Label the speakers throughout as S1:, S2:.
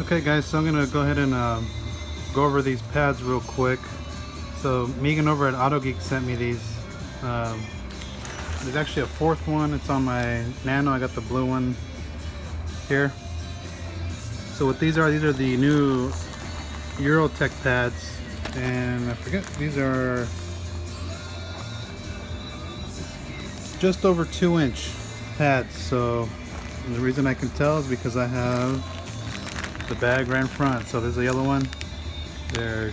S1: Okay guys, so I'm gonna go ahead and go over these pads real quick. So Megan over at AutoGeek sent me these. There's actually a fourth one. It's on my Nano. I got the blue one here. So what these are the new Uro-Tec pads, and I forget, these are just over 2-inch pads. So the reason I can tell is because I have the bag right in front. So there's a yellow one. They're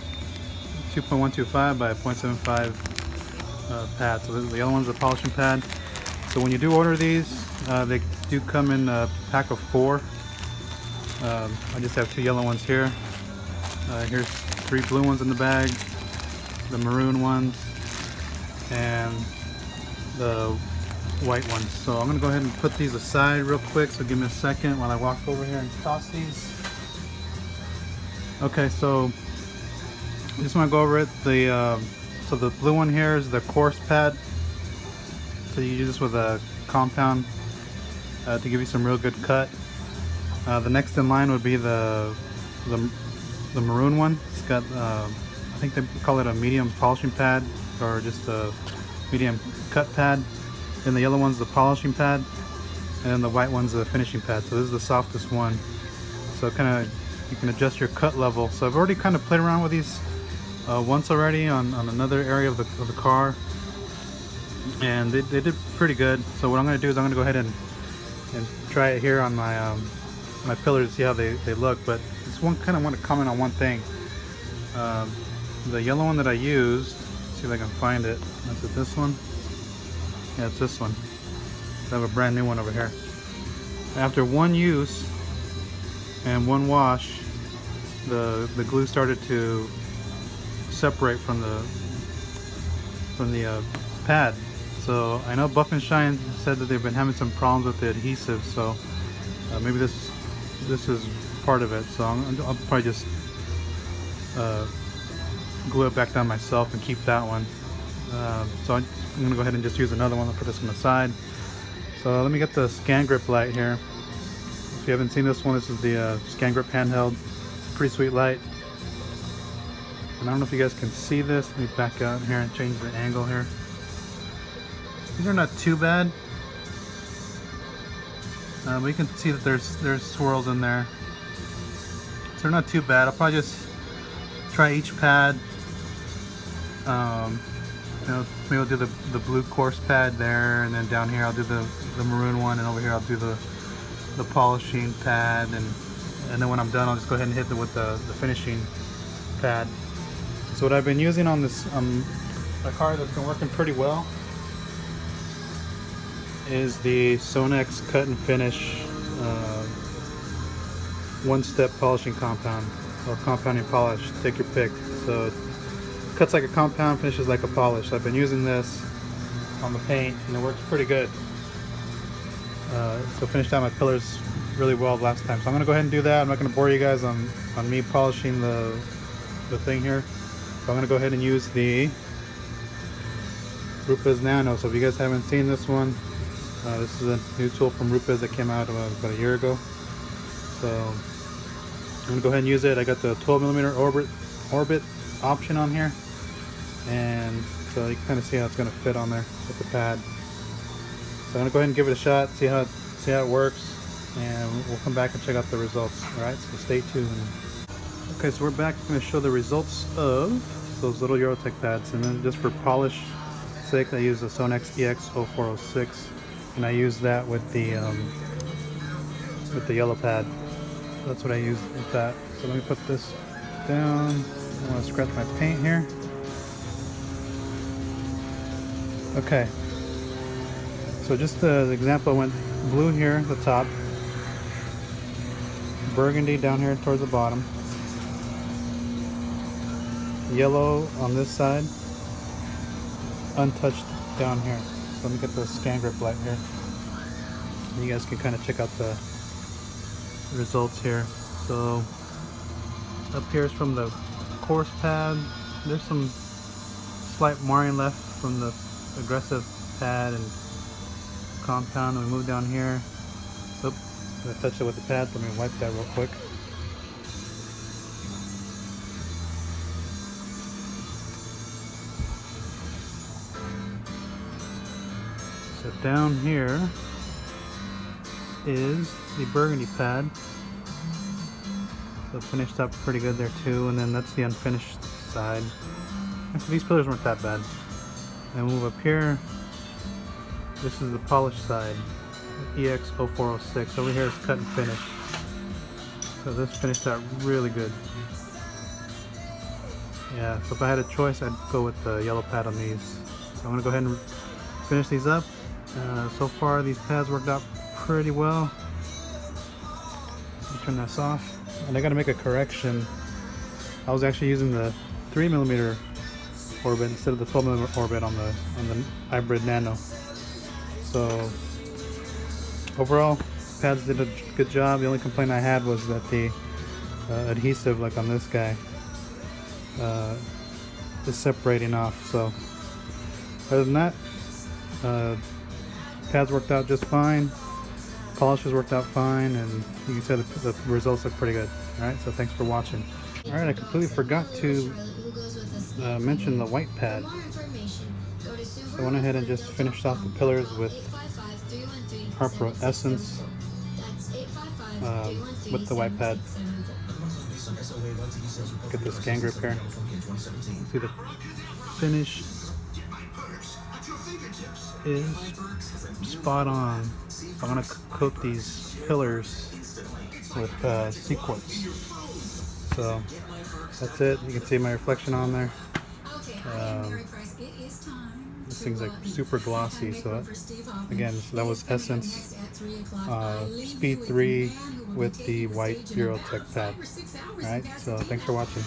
S1: 2.125 by 0.75 pad. So the yellow one's a polishing pad. So when you do order these, they do come in a pack of 4. I just have 2 yellow ones here. Here's 3 blue ones in the bag, the maroon ones, and the white ones. So I'm gonna go ahead and put these aside real quick. So give me a second while I walk over here and toss these. Okay, so I just want to go over it. So the blue one here is the coarse pad. So you use this with a compound to give you some real good cut. The next in line would be the maroon one. It's got I think they call it a medium polishing pad, or just a medium cut pad. And the yellow one's the polishing pad, and then the white one's the finishing pad. So this is the softest one. So kind of you can adjust your cut level. So I've already kind of played around with these once already on another area of the car, and they did pretty good. So what I'm going to do is I'm going to go ahead and try it here on my my pillars to see how they look. But just want to comment on one thing. The yellow one that I used, let's see if I can find it. Is it this one? Yeah, it's this one. I have a brand new one over here. After one use and one wash, the glue started to separate from the pad. So I know Buff and Shine said that they've been having some problems with the adhesive, so maybe this is part of it. So I'll probably just glue it back down myself and keep that one. So I'm gonna go ahead and just use another one. I'll put this on the side. So let me get the Scan Grip light here. If you haven't seen this one, this is the Scan Grip handheld. Pretty sweet light. And I don't know if you guys can see this. Let me back out here and change the angle here. These are not too bad. But you can see that there's swirls in there. So they're not too bad. I'll probably just try each pad. You know, maybe I'll do the blue coarse pad there, and then down here I'll do the maroon one, and over here I'll do the polishing pad, and then when I'm done I'll just go ahead and hit it with the finishing pad. So what I've been using on this a car that's been working pretty well is the Sonex Cut and Finish one-step polishing compound, or compounding polish, take your pick. So it cuts like a compound, finishes like a polish. So I've been using this on the paint and it works pretty good. So finished out my pillars really well last time. So I'm gonna go ahead and do that. I'm not gonna bore you guys on me polishing the thing here. So I'm gonna go ahead and use the Rupes Nano. So if you guys haven't seen this one, this is a new tool from Rupes that came out about a year ago. So I'm gonna go ahead and use it. I got the 12mm orbit option on here, and so you can kind of see how it's gonna fit on there with the pad. So I'm gonna go ahead and give it a shot, see how it works, and we'll come back and check out the results. All right, so stay tuned. Okay, so we're back. I'm gonna show the results of those little Uro-Tec pads, and then just for polish sake, I use the Sonex EX0406, and I use that with the yellow pad. So that's what I use with that. So let me put this down. I want to scratch my paint here. Okay. So just the example, I went blue here at the top, burgundy down here towards the bottom, yellow on this side, untouched down here. So let me get the Scan Grip light here. And you guys can kind of check out the results here. So up here is from the coarse pad. There's some slight marring left from the aggressive pad and compound. And we move down here. So I touched it with the pad. Let me wipe that real quick. So down here is the burgundy pad. So finished up pretty good there too, and then that's the unfinished side. Actually, these pillars weren't that bad. And move up here. This is the polished side, EX0406. Over here is cut and finished. So this finished out really good. Yeah, so if I had a choice, I'd go with the yellow pad on these. So I'm gonna go ahead and finish these up. So far, these pads worked out pretty well. Let me turn this off. And I gotta make a correction. I was actually using the 3mm orbit instead of the 12mm orbit on the iBrid Nano. So overall, pads did a good job. The only complaint I had was that the adhesive, like on this guy, is separating off. So other than that, pads worked out just fine. Polishes worked out fine, and you can see the results look pretty good. Alright, so thanks for watching. Alright, I completely forgot to mention the white pad. So I went ahead and just finished off the pillars with Harper Essence with the white pad. Get this gang grip here. See the finish is spot on. I'm gonna coat these pillars with sea quartz. So that's it. You can see my reflection on there. This thing's like super glossy. So again, so that was Essence Speed 3 with the white Uro-Tec pad. Alright, so thanks for watching.